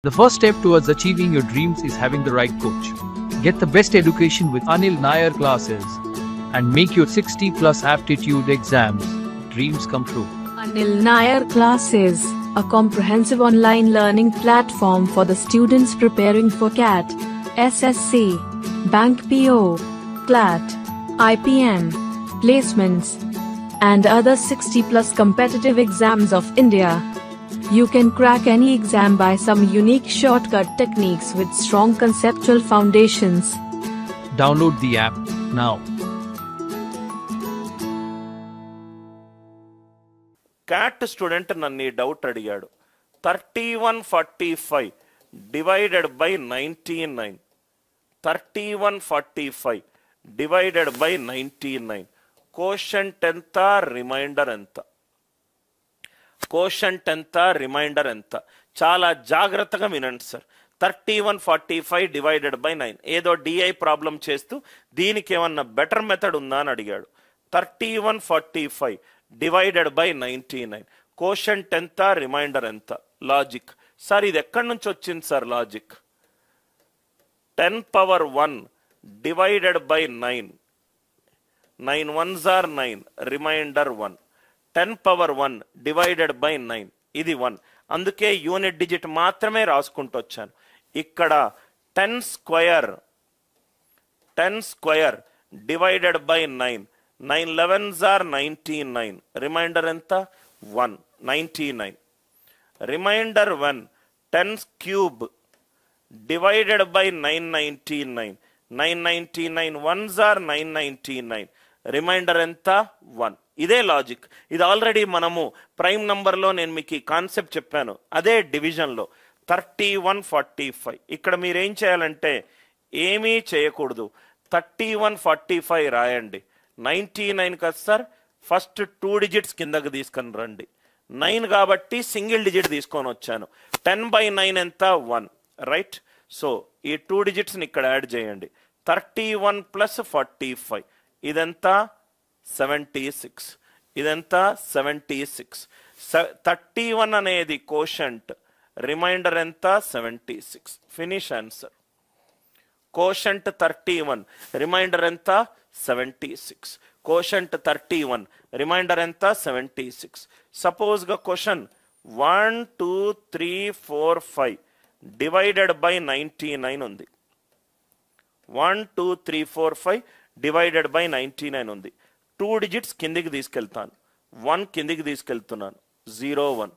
The first step towards achieving your dreams is having the right coach. Get the best education with Anil Nair classes and make your 60 plus aptitude exams dreams come true. Anil Nair Classes, a comprehensive online learning platform for the students preparing for CAT, SSC, Bank PO, CLAT, IPM, placements, and other 60 plus competitive exams of India. You can crack any exam by some unique shortcut techniques with strong conceptual foundations. Download the app now. CAT student నన్ను ఈ doubt అడిగాడు. 3145 divided by 99. 3145 divided by 99. Quotient ఎంత, remainder ఎంత? Quotient ఎంత, remainder ఎంత? చాలా జాగ్రత్తగా వినండి సార్. 3145 divided by 9. ఏదో డిఐ ప్రాబ్లం చేస్తూ దీనికి ఏమన్నా బెటర్ మెథడ్ ఉందా అని అడిగాడు. 3145 డివైడెడ్ బై 99. కోషంట్ ఎంత, రిమైండర్ ఎంత? లాజిక్ సార్, ఇది ఎక్కడి నుంచి వచ్చింది sir logic? 10 power 1 divided by 9. 9 1s are 9, remainder 1. 10 power 1 divided by 9, ఇది 1. అందుకే యూనిట్ డిజిట్ మాత్రమే రాసుకుంటూ వచ్చాను. ఇక్కడ 10 square divided by 9. 9 11s are 99, remainder ఎంత? 1, 99. Remainder 1. 10 cube divided by 999. 999 1s are 999, remainder ఎంత? 1. ఇదే లాజిక్. ఇది ఆల్రెడీ మనము ప్రైమ్ నంబర్లో నేను మీకు ఈ కాన్సెప్ట్ చెప్పాను. అదే డివిజన్లో 3145. ఇక్కడ మీరేం చేయాలంటే ఏమీ చేయకూడదు. 3145 రాయండి. 99 కదా సార్, ఫస్ట్ 2 డిజిట్స్ కిందకి తీసుకొని రండి. 9 కాబట్టి సింగిల్ డిజిట్ తీసుకొని వచ్చాను. 10 బై 9 ఎంత? 1, రైట్? సో ఈ 2 డిజిట్స్ని ఇక్కడ యాడ్ చేయండి. 31 ప్లస్ 45 ఇదంతా 76. ఇదంతా 76. 31 అనేది కోషంట్, రిమైండర్ ఎంత? 76. Finish answer. కోషంట్ 31, రిమైండర్ ఎంత? 76. కోషంట్ 31, రిమైండర్ ఎంత? 76. సపోజ్గా క్వశ్చన్ 1 2 3 4 5 డివైడెడ్ బై 99 ఉంది. 1 2 3 4 5 డివైడెడ్ బై 99 ఉంది. 2 డిజిట్స్ కిందికి తీసుకెళ్తాను. 1 కిందికి తీసుకెళ్తున్నాను. 0 1.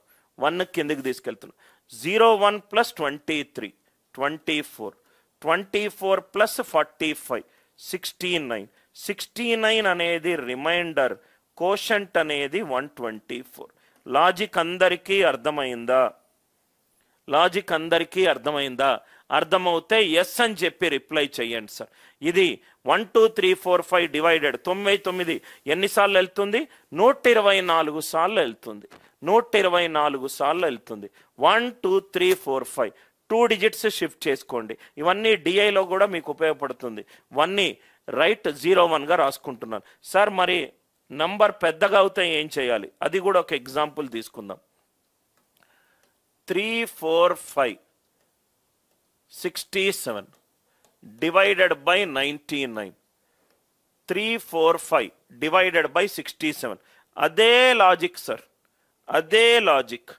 1 కిందికి తీసుకెళ్తున్నాను. 0 1 ప్లస్ 23 24. 24 ప్లస్ 45 69. 69 అనేది రిమైండర్, కోషంట్ అనేది 124. లాజిక్ అందరికీ అర్థమైందా? లాజిక్ అందరికీ అర్థమైందా? అర్థమవుతే ఎస్ అని చెప్పి రిప్లై చేయండి సార్. ఇది 1 2 3 4 5 డివైడెడ్ 99 ఎన్నిసార్లు వెళ్తుంది? 124 సార్లు వెళ్తుంది. 124 సార్లు వెళ్తుంది. 1 2 3 4 5 2 డిజిట్స్ షిఫ్ట్ చేసుకోండి. ఇవన్నీ డిఐలో కూడా మీకు ఉపయోగపడుతుంది. ఇవన్నీ రైట్ 01గా రాసుకుంటున్నాను సార్. మరి నంబర్ పెద్దగా అవుతే ఏం చేయాలి? అది కూడా ఒక ఎగ్జాంపుల్ తీసుకుందాం. 3 4 5 67 డివైడెడ్ బై 99. 3 4 5 divided by 67. అదే లాజిక్ సార్, అదే లాజిక్.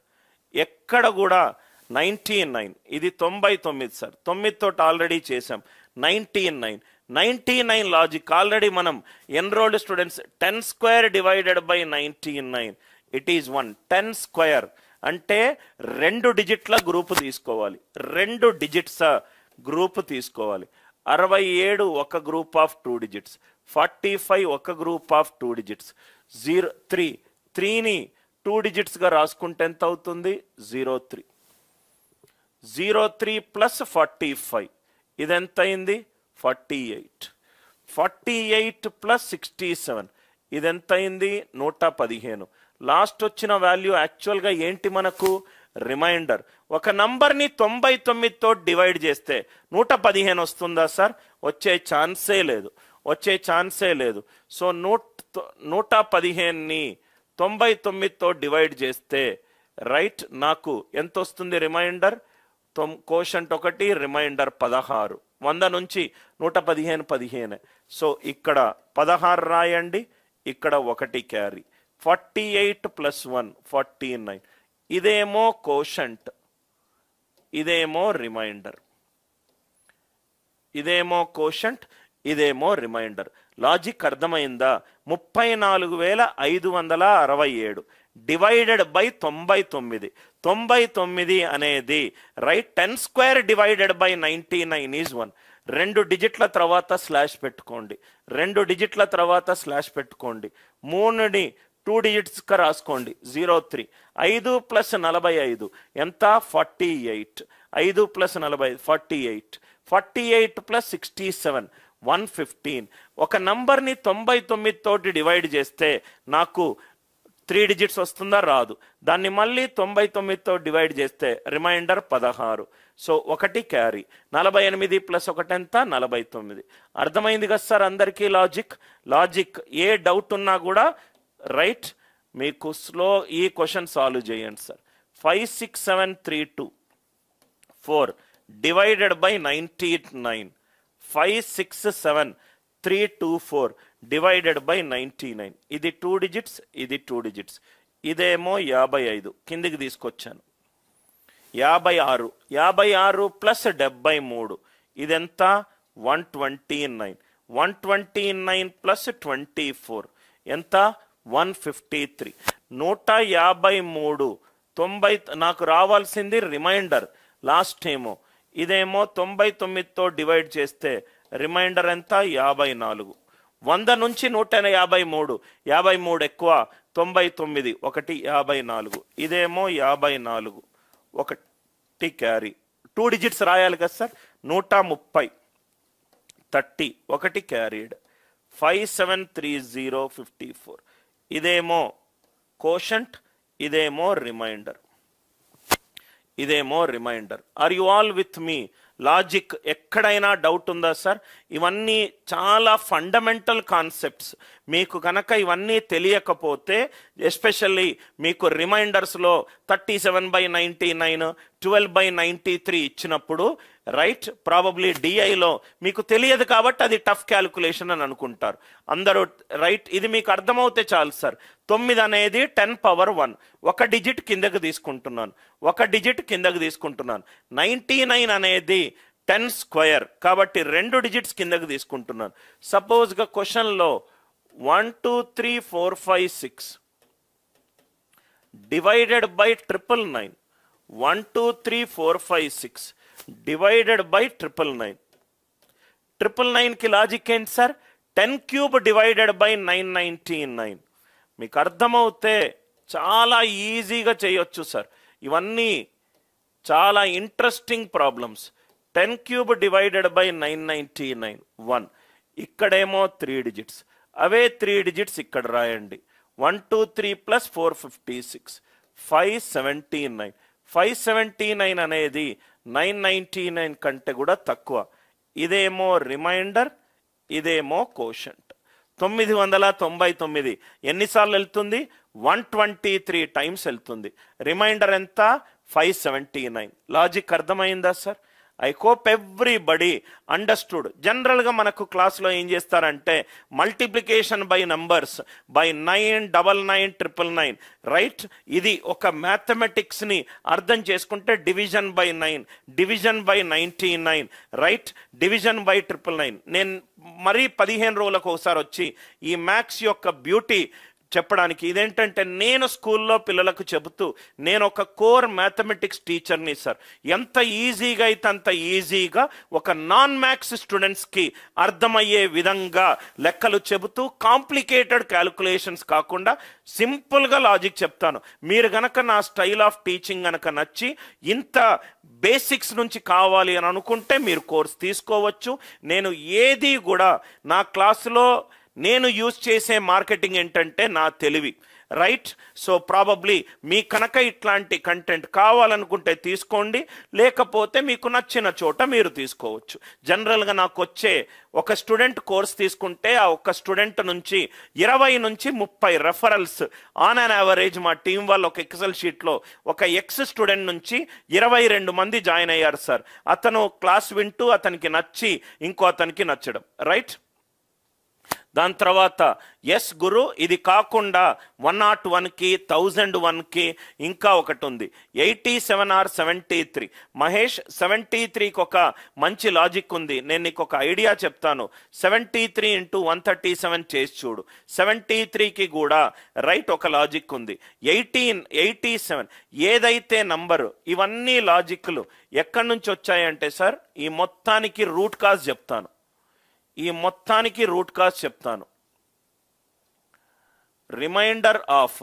ఎక్కడ కూడా 99, ఇది 99 సార్. 9 తోటి ఆల్రెడీ చేసాం. 99 లాజిక్ ఆల్రెడీ మనం enrolled students 10 square divided by 99 it is 1. 10 square అంటే 2 డిజిట్ల గ్రూప్ తీసుకోవాలి. 2 డిజిట్స్ గ్రూప్ తీసుకోవాలి. 67 ఒక గ్రూప్ ఆఫ్ 2 డిజిట్స్. 45 ఒక గ్రూప్ ఆఫ్ 2 డిజిట్స్. 3ని 2 డిజిట్స్గా రాసుకుంటే ఎంత అవుతుంది? 03. 03 ప్లస్ 45 ఇదెంత అయింది? 48. 48 ప్లస్ 67 ఇదెంత అయింది? 115. లాస్ట్ వచ్చిన వాల్యూ యాక్చువల్గా ఏంటి మనకు? రిమైండర్. ఒక నంబర్ని 99తో డివైడ్ చేస్తే 115 వస్తుందా సార్? వచ్చే ఛాన్సే లేదు, వచ్చే ఛాన్సే లేదు. సో 115ని 99తో డివైడ్ చేస్తే రైట్ నాకు ఎంత వస్తుంది? Reminder quotient 1, reminder 16. 100 నుంచి 115 15. సో ఇక్కడ 16 రాయండి, ఇక్కడ 1 క్యారీ. 48 + 1 49. ఇదేమో కోషంట్, ఇదేమో రిమైండర్. ఇదేమో కోషంట్, ఇదేమో రిమైండర్. లాజిక్ అర్థమైందా? 34,567 డివైడెడ్ బై 99. 99 అనేది right 10 square divided by 99 is 1. 2 డిజిట్ల తర్వాత స్లాష్ పెట్టుకోండి, 2 డిజిట్ల తర్వాత స్లాష్ పెట్టుకోండి. 3ని 2 డిజిట్స్గా రాసుకోండి. 03. 5 + 45 ఎంత? 48. 5 + 40 48. 48 + 67 115. ఒక నంబర్ని 99 తోటి డివైడ్ చేస్తే నాకు 3 డిజిట్స్ వస్తుందా? రాదు. దాన్ని మళ్ళీ 99తో డివైడ్ చేస్తే రిమైండర్ 16. So 1 carry. 48 + 1 ఎంత? 49. అర్థమైంది కదా సార్ అందరికీ లాజిక్? ఏ డౌట్ ఉన్నా కూడా రైట్ మీకు ఈ క్వశ్చన్ సాల్వ్ చేయండి sir. 56732 4 divided by 99. 567,324 divided by 99. ఇది 2 డిజిట్స్, ఇది 2 డిజిట్స్. ఇదేమో 55 కిందికి తీసుకొచ్చాను. 56. 56 + 73 ఇదెంత? 129. 129 + 24 ఎంత? 153. 153. 90 నాకు రావాల్సింది రిమైండర్. లాస్ట్ ఏమో ఇదేమో 99తో డివైడ్ చేస్తే రిమైండర్ ఎంత? 54. 100 నుంచి 153. 53 ఎక్కువ 99. 1 54. ఇదేమో 54. 1 క్యారీ. 2 డిజిట్స్ రాయాలి కదా సార్. 130 30. 1 క్యారీడ్. 573054. ఇదేమో కోషంట్, ఇదేమో remainder. Are you all with me? Logic ఎక్కడైనా డౌట్ ఉందా సార్? ఇవన్నీ చాలా ఫండమెంటల్ కాన్సెప్ట్స్. మీకు కనుక ఇవన్నీ తెలియకపోతే ఎస్పెషల్లీ మీకు రిమైండర్స్లో 37/99 12/93 ఇచ్చినప్పుడు రైట్ ప్రాబబ్లీ డిఐలో మీకు తెలియదు కాబట్టి అది టఫ్ క్యాలిక్యులేషన్ అని అనుకుంటారు అందరూ రైట్. ఇది మీకు అర్థమవుతే చాలు సార్. 9 అనేది 10^1. 1 డిజిట్ కిందకి తీసుకుంటున్నాను, 1 డిజిట్ కిందకి తీసుకుంటున్నాను. 99 అనేది 10 స్క్వేర్ కాబట్టి 2 డిజిట్స్ కిందకి తీసుకుంటున్నాను. సపోజ్గా క్వశ్చన్లో 1 2 3 4 5 6 డివైడెడ్ బై 999. 1 2 3 4 5 6 divided by 999. 999 కి లాజిక్ ఏంటి సార్? 10³ divided by 999. మీకు అర్థమవుతే చాలా ఈజీగా చేయొచ్చు సార్. ఇవన్నీ చాలా ఇంట్రెస్టింగ్ ప్రాబ్లమ్స్. 10³ divided by 999 1. ఇక్కడేమో 3 డిజిట్స్, అవే 3 డిజిట్స్ ఇక్కడ రాయండి. 1 2 3 + 456 579. 579 అనేది 999 కంటే కూడా తక్కువ. ఇదేమో రిమైండర్, ఇదేమో కోషంట్. 999 ఎన్నిసార్లు వెళ్తుంది? 123 టైమ్స్ వెళ్తుంది. రిమైండర్ ఎంత? 579. లాజిక్ అర్థమైందా sir? I hope everybody understood. జనరల్గా మనకు క్లాస్లో ఏం చేస్తారంటే multiplication by numbers by 9 99 999 right. ఇది ఒక మ్యాథమెటిక్స్ని అర్థం చేసుకుంటే division by 9, division by 99 right, division by 999. నేను మరీ 15 రోజులకు ఒకసారి వచ్చి ఈ మ్యాథ్స్ యొక్క బ్యూటీ చెప్పడానికి. ఇదేంటంటే నేను స్కూల్లో పిల్లలకు చెబుతూ నేను ఒక కోర్ మ్యాథమెటిక్స్ టీచర్ని సార్. ఎంత ఈజీగా అయితే అంత ఈజీగా ఒక నాన్ మ్యాథ్స్ స్టూడెంట్స్కి అర్థమయ్యే విధంగా లెక్కలు చెబుతూ కాంప్లికేటెడ్ క్యాలిక్యులేషన్స్ కాకుండా సింపుల్గా లాజిక్ చెప్తాను. మీరు గనక నా స్టైల్ ఆఫ్ టీచింగ్ గనక నచ్చి ఇంత బేసిక్స్ నుంచి కావాలి అని అనుకుంటే మీరు కోర్స్ తీసుకోవచ్చు. నేను ఏది కూడా నా క్లాసులో నేను యూజ్ చేసే మార్కెటింగ్ ఏంటంటే నా తెలివి రైట్. సో ప్రాబబ్లీ మీ కనుక ఇట్లాంటి కంటెంట్ కావాలనుకుంటే తీసుకోండి, లేకపోతే మీకు నచ్చిన చోట మీరు తీసుకోవచ్చు. జనరల్గా నాకు వచ్చే ఒక స్టూడెంట్ కోర్స్ తీసుకుంటే ఆ ఒక్క స్టూడెంట్ నుంచి 20 నుంచి 30 రెఫరల్స్ ఆన్ అన్ యావరేజ్ మా టీం వాళ్ళు ఒక ఎక్సెల్ షీట్లో ఒక ఎక్స్ స్టూడెంట్ నుంచి 22 మంది జాయిన్ అయ్యారు సార్. అతను క్లాస్ వింటూ అతనికి నచ్చి ఇంకో అతనికి నచ్చడం, రైట్. దాని తర్వాత ఎస్ గురు, ఇది కాకుండా 101కి 1001కి ఇంకా ఒకటి ఉంది, 87 or 73. మహేష్ 73కి ఒక మంచి లాజిక్ ఉంది, నేను నీకు ఒక ఐడియా చెప్తాను. 73 into 137 చేసి చూడు. 73కి కూడా రైట్ ఒక లాజిక్ ఉంది. 87 ఏదైతే నంబరు, ఇవన్నీ లాజిక్లు ఎక్కడి నుంచి వచ్చాయంటే సార్ ఈ మొత్తానికి రూట్ కాజ్ చెప్తాను. రిమైండర్ ఆఫ్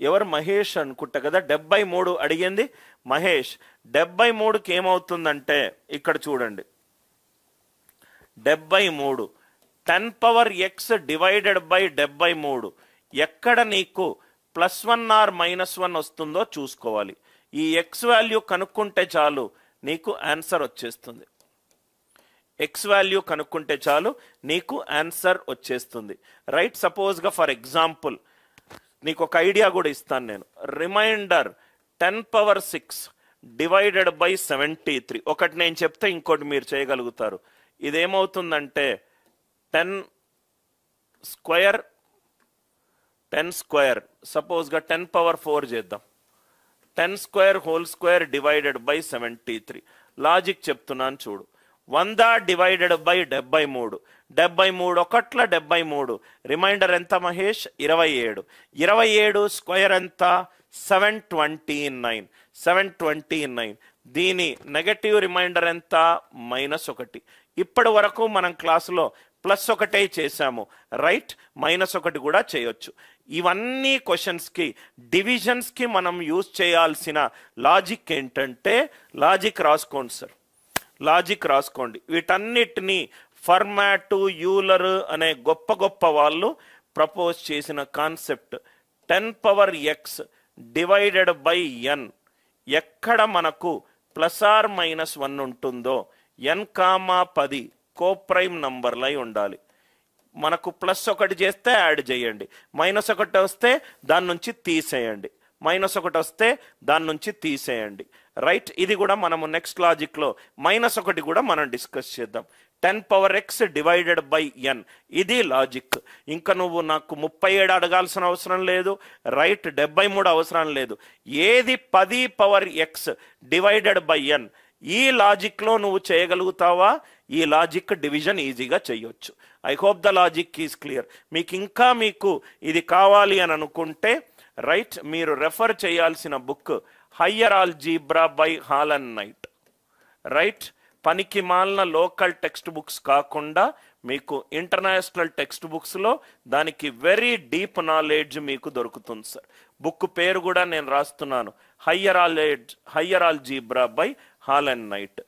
ఎవరు మహేష్ అనుకుంటా కదా, 73 అడిగింది మహేష్. 73కి ఏమవుతుందంటే ఇక్కడ చూడండి, 73 10 power x డివైడెడ్ బై 73 ఎక్కడ నీకు +1 or -1 వస్తుందో చూసుకోవాలి. ఈ x వాల్యూ కనుక్కుంటే చాలు నీకు ఆన్సర్ వచ్చేస్తుంది. ఎక్స్ వాల్యూ కనుక్కుంటే చాలు నీకు ఆన్సర్ వచ్చేస్తుంది, రైట్. సపోజ్గా ఫర్ ఎగ్జాంపుల్ నీకు ఒక ఐడియా కూడా ఇస్తాను నేను. రిమైండర్ 10 power 6 డివైడెడ్ బై 73 ఒకటి నేను చెప్తే ఇంకోటి మీరు చేయగలుగుతారు. ఇదేమవుతుందంటే 10 స్క్వేర్ సపోజ్గా 10 power 4 చేద్దాం. 10 square whole square divided by 73. Logic చెప్తున్నాను చూడు. 100 డివైడెడ్ బై 73, 73 ఒకట్ల 73. రిమైండర్ ఎంత మహేష్? 27. 27 స్క్వేర్ ఎంత? 729. 729. దీని నెగటివ్ రిమైండర్ ఎంత? -1. ఇప్పటి వరకు మనం క్లాసులో +1 చేసాము, రైట్. -1 కూడా చేయొచ్చు. ఇవన్నీ క్వశ్చన్స్కి డివిజన్స్కి మనం యూజ్ చేయాల్సిన లాజిక్ ఏంటంటే, లాజిక్ రాసుకోండి సార్, లాజిక్ రాసుకోండి. వీటన్నిటినీ ఫర్మాటు, యూలర్ అనే గొప్ప వాళ్ళు ప్రపోజ్ చేసిన concept. 10 power x divided by n ఎక్కడ మనకు +or-1 ఉంటుందో n,10 కోప్రైమ్ నంబర్లై ఉండాలి. మనకు +1 చేస్తే యాడ్ చేయండి, -1 వస్తే దాని నుంచి తీసేయండి, -1 వస్తే దాని నుంచి తీసేయండి, రైట్. ఇది కూడా మనము నెక్స్ట్ లాజిక్లో -1 కూడా మనం డిస్కస్ చేద్దాం. 10 power x divided by n ఇది లాజిక్. ఇంకా నువ్వు నాకు 37 అడగాల్సిన అవసరం లేదు, రైట్. 73 అవసరం లేదు. ఏది 10 power x divided by n ఈ లాజిక్లో నువ్వు చేయగలుగుతావా? ఈ లాజిక్ డివిజన్ ఈజీగా చేయొచ్చు. I hope the logic is clear. మీకు ఇది కావాలి అని అనుకుంటే రైట్, మీరు రెఫర్ చేయాల్సిన book higher algebra by hall and night, right. పనికి మాలిన లోకల్ టెక్స్ట్ బుక్స్ కాకుండా మీకు ఇంటర్నేషనల్ టెక్స్ట్ బుక్స్లో దానికి వెరీ డీప్ నాలెడ్జ్ మీకు దొరుకుతుంది సార్. బుక్ పేరు కూడా నేను రాస్తున్నాను, higher algebra by hall and night.